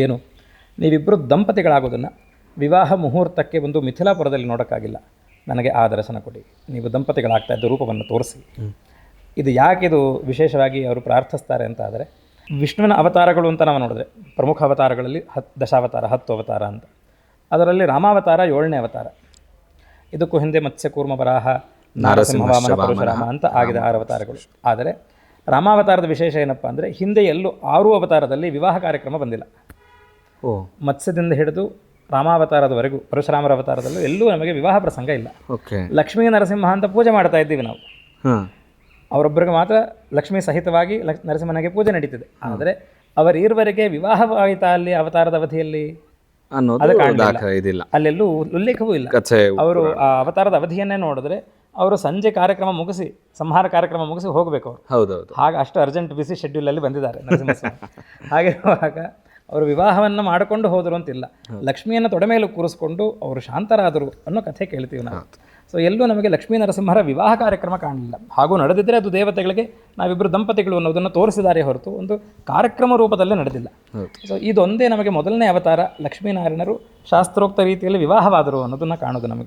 ಏನು, ನೀವಿಬ್ಬರು ದಂಪತಿಗಳಾಗೋದನ್ನು ವಿವಾಹ ಮುಹೂರ್ತಕ್ಕೆ ಒಂದು ಮಿಥಿಲಾಪುರದಲ್ಲಿ ನೋಡೋಕ್ಕಾಗಿಲ್ಲ. ನನಗೆ ಆ ದರ್ಶನ ಕೊಡಿ, ನೀವು ದಂಪತಿಗಳಾಗ್ತಾ ಇದ್ದ ರೂಪವನ್ನು ತೋರಿಸಿ. ಇದು ಯಾಕಿದು ವಿಶೇಷವಾಗಿ ಅವರು ಪ್ರಾರ್ಥಿಸ್ತಾರೆ ಅಂತ ಆದರೆ, ವಿಷ್ಣುವಿನ ಅವತಾರಗಳು ಅಂತ ನಾವು ನೋಡಿದ್ರೆ ಪ್ರಮುಖ ಅವತಾರಗಳಲ್ಲಿ ದಶಾವತಾರ, 10 ಅವತಾರ ಅಂತ. ಅದರಲ್ಲಿ ರಾಮಾವತಾರ 7ನೇ ಅವತಾರ. ಇದಕ್ಕೂ ಹಿಂದೆ ಮತ್ಸ್ಯ ಕೂರ್ಮ ವರಾಹ ನಾರಸಿಂಹ ವಾಮನ ಪರಶುರಾಮ ಅಂತ ಆಗಿದೆ 6 ಅವತಾರಗಳು. ಆದರೆ ರಾಮಾವತಾರದ ವಿಶೇಷ ಏನಪ್ಪ ಅಂದರೆ, ಹಿಂದೆ ಎಲ್ಲೂ 6 ಅವತಾರದಲ್ಲಿ ವಿವಾಹ ಕಾರ್ಯಕ್ರಮ ಬಂದಿಲ್ಲ. ಮತ್ಸ್ಯದಿಂದ ಹಿಡಿದು ರಾಮಾವತಾರದವರೆಗೂ, ಪರಶುರಾಮರ ಅವತಾರದಲ್ಲೂ ಎಲ್ಲೂ ನಮಗೆ ವಿವಾಹ ಪ್ರಸಂಗ ಇಲ್ಲ. ಲಕ್ಷ್ಮೀ ನರಸಿಂಹ ಅಂತ ಪೂಜೆ ಮಾಡ್ತಾ ಇದ್ದೀವಿ ನಾವು. ಅವರೊಬ್ಬರಿಗೆ ಮಾತ್ರ ಲಕ್ಷ್ಮೀ ಸಹಿತವಾಗಿ ನರಸಿಂಹನಿಗೆ ಪೂಜೆ ನಡೀತಿದೆ. ಆದರೆ ಅವರೀರ್ವರೆಗೆ ವಿವಾಹವಾಯಿತಾ ಅಲ್ಲಿ ಅವತಾರದ ಅವಧಿಯಲ್ಲಿ ಅಲ್ಲೆಲ್ಲೂ ಉಲ್ಲೇಖವೂ ಇಲ್ಲ. ಅವರು ಆ ಅವತಾರದ ಅವಧಿಯನ್ನೇ ನೋಡಿದ್ರೆ ಅವರು ಸಂಜೆ ಕಾರ್ಯಕ್ರಮ ಮುಗಿಸಿ, ಸಂಹಾರ ಕಾರ್ಯಕ್ರಮ ಮುಗಿಸಿ ಹೋಗಬೇಕು ಅವರು. ಹಾಗೆ ಅಷ್ಟು ಅರ್ಜೆಂಟ್ ಬಿಸಿ ಶೆಡ್ಯೂಲಲ್ಲಿ ಬಂದಿದ್ದಾರೆ ನರಸಿಂಹಸ್ವಾಮಿ. ಹಾಗಿರುವಾಗ ಅವರು ವಿವಾಹವನ್ನು ಮಾಡಿಕೊಂಡು ಹೋದರು ಅಂತಿಲ್ಲ, ಲಕ್ಷ್ಮಿಯನ್ನು ತೊಡೆ ಮೇಲೆ ಕೂರಿಸ್ಕೊಂಡು ಅವರು ಶಾಂತರಾದರು ಅನ್ನೋ ಕಥೆ ಕೇಳ್ತೀವಿ ನಾವು. ಸೊ ಎಲ್ಲೂ ನಮಗೆ ಲಕ್ಷ್ಮೀ ನರಸಿಂಹರ ವಿವಾಹ ಕಾರ್ಯಕ್ರಮ ಕಾಣಲಿಲ್ಲ. ಹಾಗೂ ನಡೆದಿದ್ದರೆ ಅದು ದೇವತೆಗಳಿಗೆ ನಾವಿಬ್ಬರು ದಂಪತಿಗಳು ಅನ್ನೋದನ್ನು ತೋರಿಸಿದ್ದಾರೆ ಹೊರತು ಒಂದು ಕಾರ್ಯಕ್ರಮ ರೂಪದಲ್ಲೇ ನಡೆದಿಲ್ಲ. ಸೊ ಇದೊಂದೇ ನಮಗೆ ಮೊದಲನೇ ಅವತಾರ, ಲಕ್ಷ್ಮೀನಾರಾಯಣರು ಶಾಸ್ತ್ರೋಕ್ತ ರೀತಿಯಲ್ಲಿ ವಿವಾಹವಾದರು ಅನ್ನೋದನ್ನು ಕಾಣೋದು ನಮಗೆ.